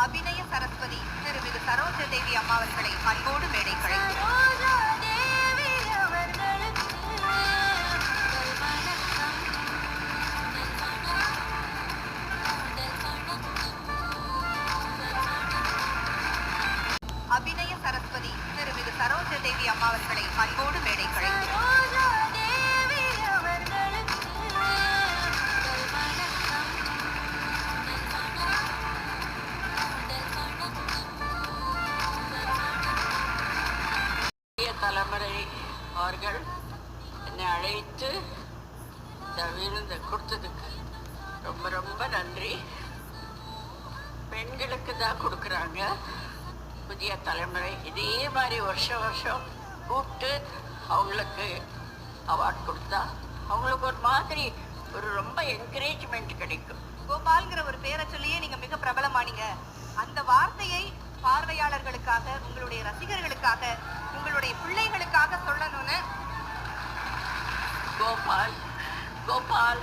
அபிநய சரஸ்வதி திருமிகு சரோஜா தேவி அம்மா அவர்களை அன்போடு மேடைகளை அபிநய சரஸ்வதி திருமிகு சரோஜா தேவி அம்மா அவர்களை அன்போடு மேடைகளை தலைமுறை அவர்கள் என்னை அழைத்து இந்த விருந்தை கொடுத்ததுக்கு ரொம்ப ரொம்ப நன்றி. பெண்களுக்கு தான் கொடுக்குறாங்க. புதிய தலைமுறை இதே மாதிரி வருஷம் வருஷம் கூப்பிட்டு அவங்களுக்கு அவார்ட் கொடுத்தா அவங்களுக்கு ஒரு மாதிரி ஒரு ரொம்ப என்கரேஜ்மெண்ட் கிடைக்கும். கோபால்ங்கிற ஒரு பேரை சொல்லியே நீங்க மிக பிரபலமானீங்க. அந்த வார்த்தையை பார்வையாளர்களுக்காக, உங்களுடைய ரசிகர்களுக்காக, உங்களுடைய பிள்ளைகளுக்காக சொல்லணும்னு. கோபால் கோபால்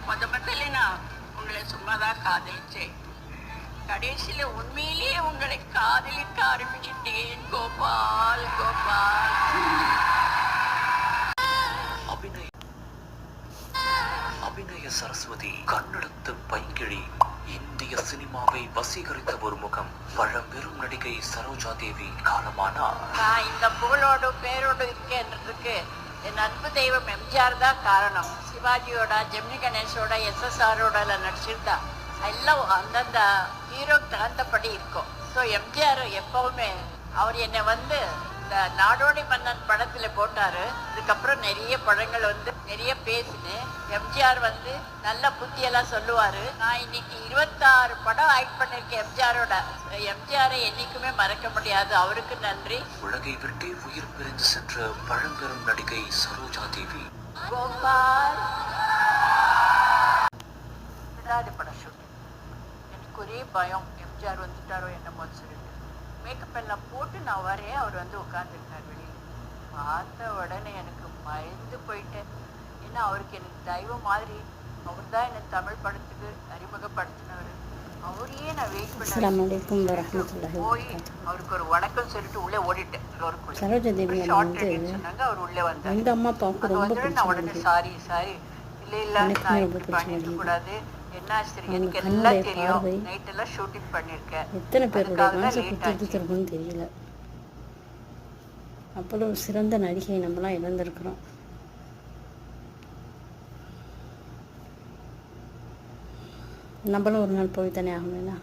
முதல்ல நான் உங்களை சும்மாதான் காதலிச்சேன். கடைசியில உண்மையிலேயே உங்களை காதலிக்க ஆரம்பிச்சுட்டேன். கோபால் கோபால். அபிநய சரஸ்வதி கன்னடத்து பைங்கிழி இந்திய சினிமாவை வசீகரித்த ஒரு முகம். பழம்பெரும் நடிகை சரோஜா தேவி காலமானார். நான் இந்த புகழோடு பேரோடு இருக்கேன்றதுக்கு என் அன்பு தெய்வம் எம்ஜிஆர் தான் காரணம். சிவாஜியோட, ஜெமினி கணேஷோட, SSRோட நடிச்சிருந்தா எல்லாம் அந்தந்த ஹீரோக்கு தகுந்தபடி இருக்கும். ஸோ எம்ஜிஆர் எப்பவுமே அவர் என்னை வந்து இந்த நாடோடி மன்னன் படத்தில் போட்டார். இதுக்கப்புறம் நிறைய படங்கள் வந்து நிறைய பேசினேன். எம்ஜிஆர் வந்து நல்ல புத்தியெல்லாம் சொல்லுவார். நான் இன்னைக்கு 26 படம் ஆக்ட் பண்ணியிருக்கேன் எம்ஜிஆரோட. எம்ஜிஆரை என்றைக்குமே மறக்க முடியாது. அவருக்கு நன்றி. உலகை விட்டே உயிர் பிரிந்து சென்ற பழம்பெரும் நடிகை சரோஜா தேவி. கோபால் விடாது படம் ஷூட்டிங். எனக்கு ஒரே பயம், எம்ஜிஆர் வந்துட்டாரோ என்னமோ சொல்லிட்டு மேக்கப் எல்லாம் போட்டு நான் வரேன். அவர் வந்து உட்காந்துருக்கார் வெளியில். பார்த்த உடனே எனக்கு பயந்து போயிட்டேன். ஏன்னா அவருக்கு எனக்கு தெய்வம் மாதிரி. அவர் தான் என்னை தமிழ் படத்துக்கு அறிமுகப்படுத்தினவர். அவரையே நான் வெயிட் பண்ண போய் அவருக்கு ஒரு வணக்கம் சொல்லிட்டு உள்ளே ஓடிட்டேன். சொன்னாங்க. அவர் உள்ளே வந்தார். நான் உடனே சாரி இல்லை நான் பண்ணிருக்க கூடாது. என்ன சரி, எனக்கு எல்லாம் தெரியும். நைட் எல்லாம் ஷூட்டிங் பண்ணியிருக்கேன். எத்தனை பேருடைய மனசை குத்திருக்குன்னு தெரியல. அவ்வளவு சிறந்த நடிகை நம்மளாம் இழந்திருக்கிறோம். நம்மளும் ஒரு நாள் போய் தானே ஆகணும்னா